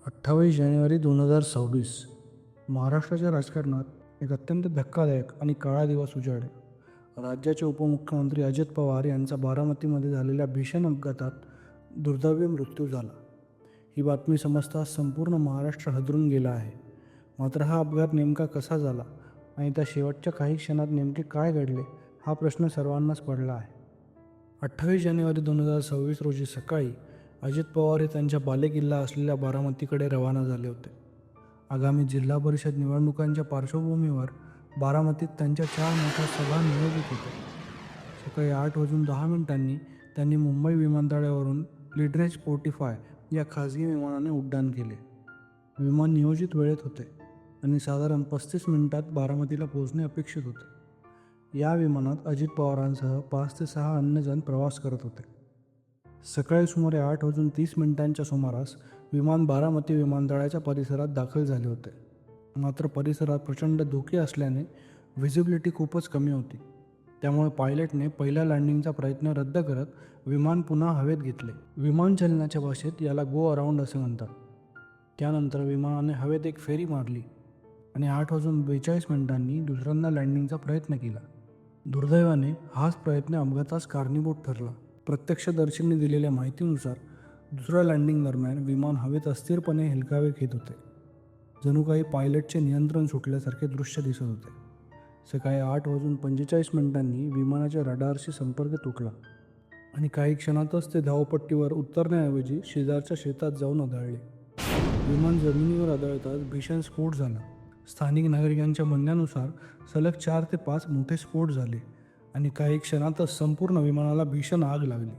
28 जानेवारी 2026 महाराष्ट्राच्या राजकारणात एक अत्यंत धक्कादायक आणि काळा दिवस उजाडला. राज्याचे उपमुख्यमंत्री अजित पवार यांचा बारामतीमध्ये झालेल्या भीषण अपघातात दुर्दैवी मृत्यू झाला. ही बातमी समजताच संपूर्ण महाराष्ट्र हादरून गेला आहे. मात्र हा अपघात नेमका कसा झाला आणि त्या शेवटच्या काही क्षणात नेमके काय घडले हा प्रश्न सर्वांनाच पडला आहे. 28 जानेवारी 2026 रोजी सकाळी अजित पवार हे त्यांच्या बालेकिल्ला असलेल्या बारामतीकडे रवाना झाले होते. आगामी जिल्हा परिषद निवडणुकांच्या पार्श्वभूमीवर बारामतीत त्यांच्या 4 मोठ्या सभा नियोजित होत्या. सकाळी 8:10 त्यांनी मुंबई विमानतळावरून लिडरेज 45 या खाजगी विमानाने उड्डाण केले. विमान नियोजित वेळेत होते आणि साधारण 35 मिनिटात बारामतीला पोहोचणे अपेक्षित होते. या विमानात अजित पवारांसह 5 ते 6 अन्य जण प्रवास करत होते. सकाळी सुमारे 8:30 सुमारास विमान बारामती विमानतळाच्या परिसरात दाखल झाले होते. मात्र परिसरात प्रचंड धुके असल्याने व्हिजिबिलिटी खूपच कमी होती. त्यामुळे पायलटने पहिल्या लँडिंगचा प्रयत्न रद्द करत विमान पुन्हा हवेत घेतले. विमान चलनाच्या भाषेत याला गो अराउंड असे म्हणतात. त्यानंतर विमानाने हवेत एक फेरी मारली आणि 8:42 दुसऱ्यांदा लँडिंगचा प्रयत्न केला. दुर्दैवाने हाच प्रयत्न अपघातास कारणीभूत ठरला. प्रत्यक्षदर्शींनी दिलेल्या माहितीनुसार दुसऱ्या लँडिंग दरम्यान विमान हवेत अस्थिरपणे हेलकावे घेत होते. जणू काही पायलटचे नियंत्रण सुटल्यासारखे दृश्य दिसत होते. सकाळी 8:45 विमानाच्या रडारशी संपर्क तुटला आणि काही क्षणातच ते धावपट्टीवर उतरण्याऐवजी शेजारच्या शेतात जाऊन आदळले. विमान जमिनीवर आदळताच भीषण स्फोट झाला. स्थानिक नागरिकांच्या म्हणण्यानुसार सलग 4 ते 5 मोठे स्फोट झाले आणि काही क्षणातच संपूर्ण विमानाला भीषण आग लागली.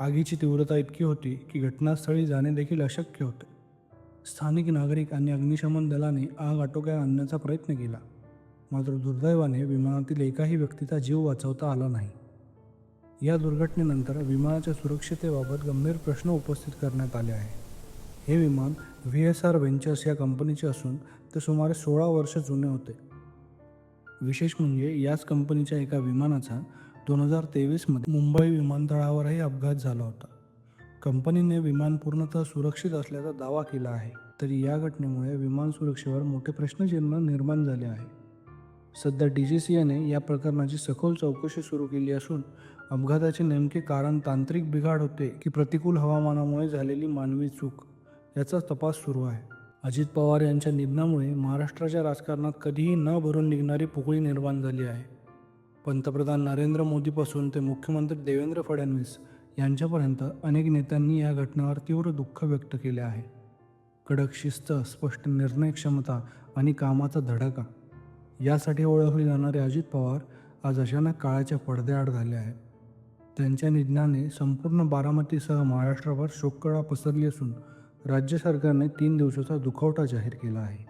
आगीची तीव्रता इतकी होती की घटनास्थळी जाणे देखील अशक्य होते. स्थानिक नागरिक आणि अग्निशमन दलाने आग आटोक्यात आणण्याचा प्रयत्न केला. मात्र दुर्दैवाने विमानातील एकाही व्यक्तीचा जीव वाचवता आला नाही. या दुर्घटनेनंतर विमानाच्या सुरक्षिततेबाबत गंभीर प्रश्न उपस्थित करण्यात आले आहे. हे विमान VSR व्हेंचर्स या कंपनीचे असून ते सुमारे 16 वर्ष जुने होते. विशेष म्हणजे याच कंपनीच्या एका विमानाचा 2023 मुंबई विमानतळावरही अपघात झाला होता. कंपनीने विमान पूर्णतः सुरक्षित असल्याचा दावा केला आहे. तरी या घटनेमुळे विमान सुरक्षेवर मोठे प्रश्नचिन्ह निर्माण झाले आहे. सध्या DGCAने या प्रकरणाची सखोल चौकशी सुरू केली असून अपघाताचे नेमके कारण तांत्रिक बिघाड होते की प्रतिकूल हवामानामुळे झालेली मानवी चूक याचा तपास सुरू आहे. अजित पवार यांच्या निधनामुळे महाराष्ट्राच्या राजकारणात कधीही न भरून निघणारी पोकळी निर्माण झाली आहे. पंतप्रधान नरेंद्र मोदीपासून ते मुख्यमंत्री देवेंद्र फडणवीस यांच्यापर्यंत अनेक नेत्यांनी या घटनेवर तीव्र दुःख व्यक्त केले आहे. कडक शिस्त, स्पष्ट निर्णय क्षमता आणि कामाचा धडाका यासाठी ओळखले जाणारे अजित पवार आज अचानक काळाच्या पडद्याआड झाले आहेत. त्यांच्या निधनाने संपूर्ण बारामतीसह महाराष्ट्रावर शोककळा पसरली असून राज्य सरकारने 3 दिवसाचा दुखवटा जाहीर केला आहे.